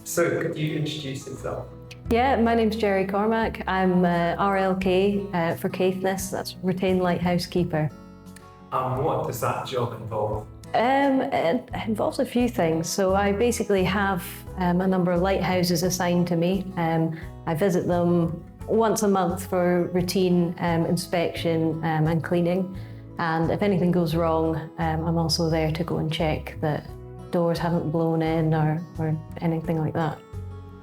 So could you introduce yourself? Yeah, my name's Jeri Cormack. I'm RLK for Caithness, that's Retained Lighthouse Keeper. What does that job involve? It involves a few things. So I basically have a number of lighthouses assigned to me. I visit them once a month for routine inspection and cleaning. And if anything goes wrong, I'm also there to go and check that doors haven't blown in or anything like that.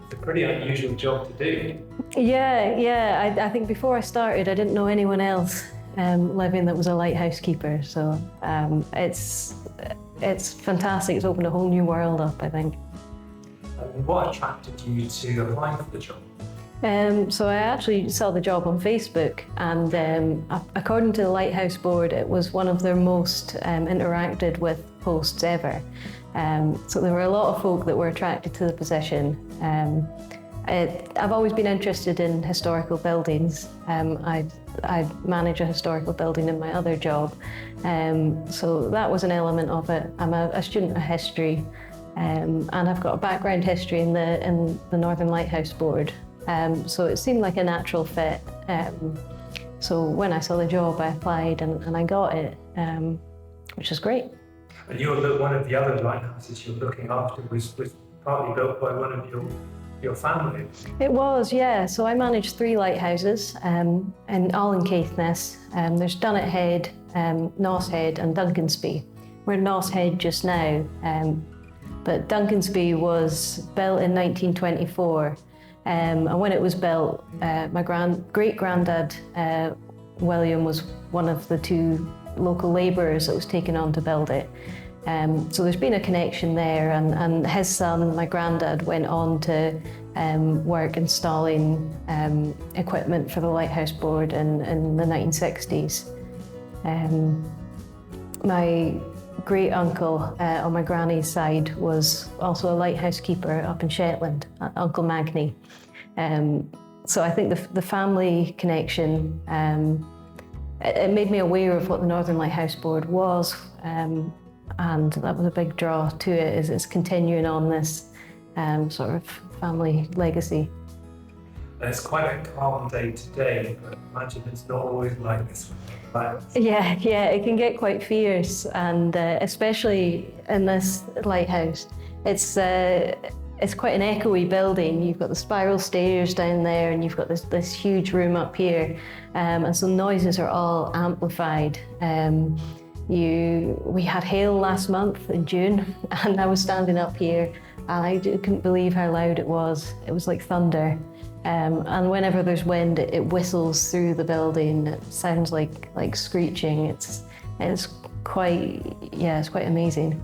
It's a pretty unusual job to do. Yeah. I think before I started, I didn't know anyone else living that was a lighthouse keeper. So it's fantastic. It's opened a whole new world up, I think. What attracted you to applying for the job? So I actually saw the job on Facebook, and according to the Lighthouse Board, it was one of their most interacted with posts ever. So there were a lot of folk that were attracted to the position. I've always been interested in historical buildings. I manage a historical building in my other job, so that was an element of it. I'm a student of history, and I've got a background history in the Northern Lighthouse Board. So it seemed like a natural fit. So when I saw the job, I applied and I got it, which is great. And one of the other lighthouses you're looking after was partly built by one of your family. It was, yeah. So I manage 3 lighthouses, and all in Caithness. There's Noss Head, Noss Head and Duncansby. We're at Noss Head just now, but Duncansby was built in 1924. And when it was built, my great-granddad, William, was one of the 2 local labourers that was taken on to build it. So there's been a connection there, and his son, my granddad, went on to work installing equipment for the Lighthouse Board in the 1960s. My great-uncle on my granny's side was also a lighthouse keeper up in Shetland, Uncle Makin. So I think the family connection, it made me aware of what the Northern Lighthouse Board was, and that was a big draw to it, is it's continuing on this sort of family legacy. And it's quite a calm day today, but I imagine it's not always like this. Yeah, it can get quite fierce, and especially in this lighthouse. It's quite an echoey building. You've got the spiral stairs down there, and you've got this huge room up here, and so noises are all amplified. We had hail last month in June, and I was standing up here, and I couldn't believe how loud it was. It was like thunder. And whenever there's wind, it whistles through the building. It sounds like screeching. It's quite amazing.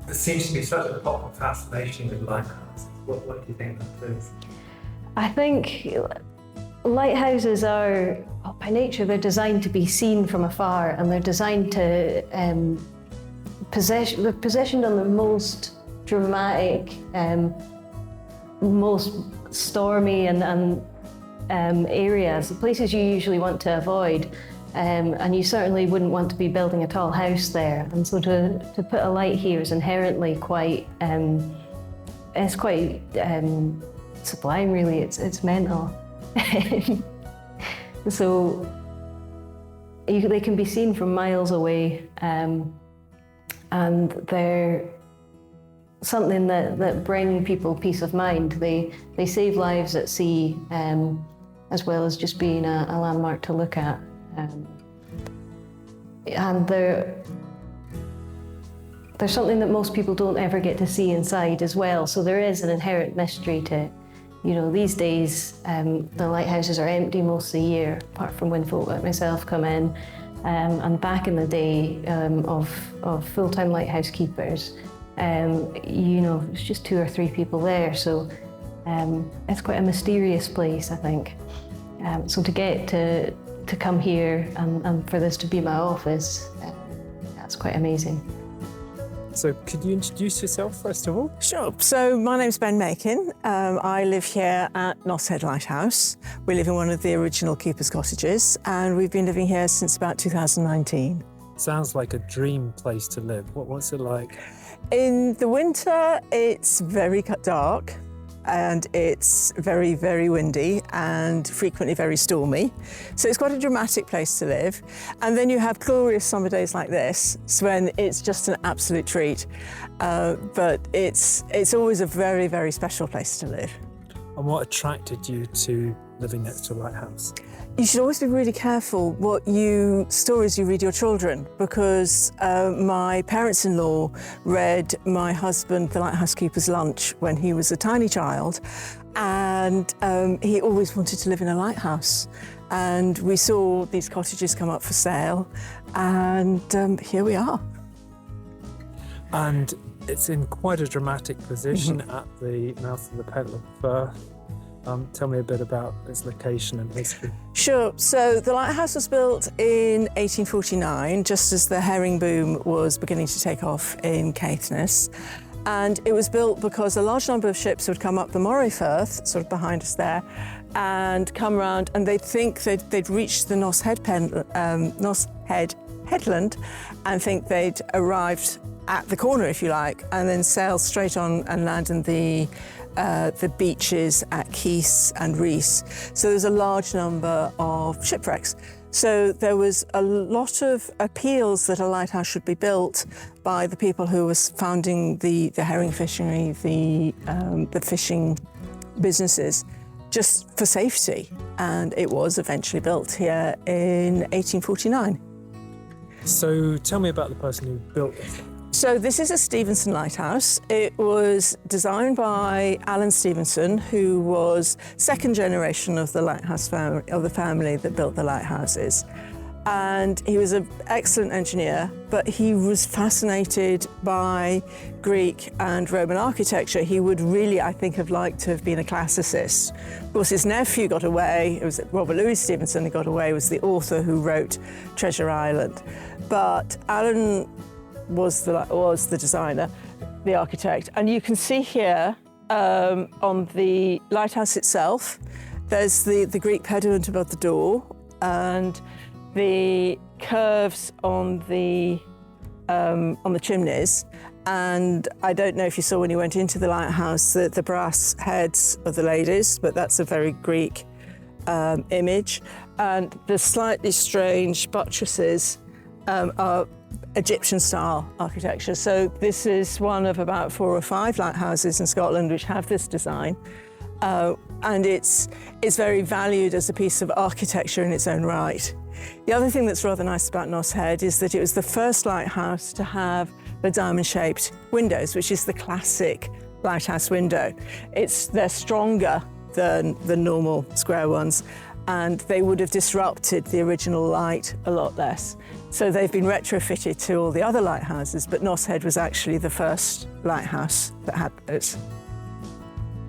There seems to be such a popular fascination with lighthouses. What do you think that is? I think lighthouses are, by nature, they're designed to be seen from afar, and they're designed to they're positioned on the most dramatic, most stormy and areas, the places you usually want to avoid, and you certainly wouldn't want to be building a tall house there. And so to put a light here is inherently quite sublime, really. It's mental. So they can be seen from miles away, and they're something that bring people peace of mind. They save lives at sea, as well as just being a landmark to look at. And they're something that most people don't ever get to see inside as well. So there is an inherent mystery to it. You know, these days the lighthouses are empty most of the year, apart from when folk like myself come in. And back in the day of full-time lighthouse keepers, you know, it's just 2 or 3 people there, so it's quite a mysterious place, I think. So to get to come here and for this to be my office, that's quite amazing. So could you introduce yourself first of all? Sure. So my name's Makin. I live here at Noss Head Lighthouse. We live in one of the original keepers' cottages, and we've been living here since about 2019. Sounds like a dream place to live. What's it like? In the winter, it's very dark and it's very, very windy and frequently very stormy. So it's quite a dramatic place to live. And then you have glorious summer days like this, when it's just an absolute treat. But it's always a very, very special place to live. And what attracted you to living next to a lighthouse? You should always be really careful what stories you read your children, because my parents-in-law read my husband The Lighthouse Keeper's Lunch when he was a tiny child, and he always wanted to live in a lighthouse. And we saw these cottages come up for sale, and here we are. And it's in quite a dramatic position at the mouth of the Pentland Firth. Tell me a bit about its location and history. Sure. So the lighthouse was built in 1849, just as the herring boom was beginning to take off in Caithness. And it was built because a large number of ships would come up the Moray Firth, sort of behind us there, and come round, and they'd think they'd reached the Noss Head Headland and think they'd arrived at the corner, if you like, and then sail straight on and land in the beaches at Caithness and Rees. So there's a large number of shipwrecks. So there was a lot of appeals that a lighthouse should be built by the people who was founding the herring fishery, the fishing businesses, just for safety. And it was eventually built here in 1849. So tell me about the person who built this. So this is a Stevenson lighthouse. It was designed by Alan Stevenson, who was second generation of the lighthouse family, of the family that built the lighthouses. And he was an excellent engineer, but he was fascinated by Greek and Roman architecture. He would really, I think, have liked to have been a classicist. Of course, his nephew got away. It was Robert Louis Stevenson who got away, was the author who wrote Treasure Island. But Alan was the designer, the architect. And you can see here on the lighthouse itself, there's the Greek pediment above the door, and the curves on the chimneys. And I don't know if you saw when you went into the lighthouse the brass heads of the ladies, but that's a very Greek image. And the slightly strange buttresses are Egyptian-style architecture. So this is one of about 4 or 5 lighthouses in Scotland which have this design. And it's very valued as a piece of architecture in its own right. The other thing that's rather nice about Noss Head is that it was the first lighthouse to have the diamond-shaped windows, which is the classic lighthouse window. They're stronger than the normal square ones, and they would have disrupted the original light a lot less. So they've been retrofitted to all the other lighthouses, but Noss Head was actually the first lighthouse that had those.